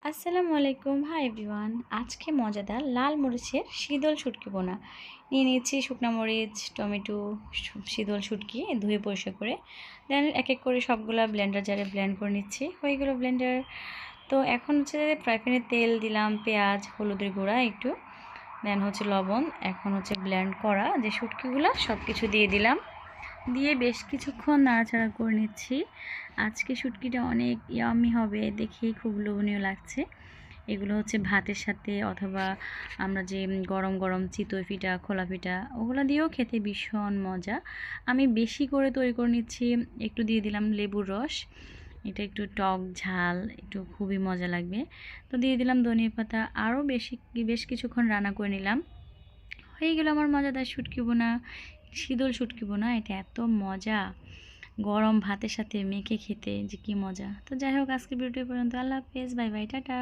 আসসালামু আলাইকুম, hi everyone. আজকে মজাদার লাল মরিচের শীতল শুটকি বোনা নিয়ে নিয়েছি। শুকনো মরিচ, টমেটো, শীতল শুটকি ধুয়ে পরিষ্কার করে দেন এক এক করে সবগুলা ব্লেন্ডার জারে ব্লেন্ড করে নিচ্ছি। হয়ে গেলো ব্লেন্ডার। তো এখন হচ্ছে ফ্রাই প্যানে তেল দিলাম, পেঁয়াজ, হলুদের গুঁড়া একটু, দেন হচ্ছে লবণ। এখন হচ্ছে ব্লেন্ড করা যে শুটকিগুলো সব কিছু দিয়ে দিলাম, দিয়ে বেশ কিছুক্ষণ নাড়াচাড়া করে নিচ্ছি। আজকে শুটকিটা অনেক ইয়ামি হবে, দেখেই খুব লোভনীয় লাগছে। এগুলো হচ্ছে ভাতের সাথে অথবা আমরা যে গরম গরম চিতই পিঠা, খোলা পিঠা ওগুলো দিয়েও খেতে ভীষণ মজা। আমি বেশি করে তৈরি করে নিচ্ছি, একটু দিয়ে দিলাম লেবুর রস, এটা একটু টক ঝাল, একটু খুবই মজা লাগবে। তো দিয়ে দিলাম ধনিয়া পাতা, আরও বেশ কিছুক্ষণ রান্না করে নিলাম। হয়ে গেল আমার মজাদার শুটকি বোনা, শীতল শুটকি বোনা। এটা এত মজা, গরম ভাতের সাথে মেখে খেতে যে কি মজা। তো যাই হোক, আজকের ভিডিওটি পর্যন্ত। আল্লাহ হাফেজ, বাই বাই, টাটা।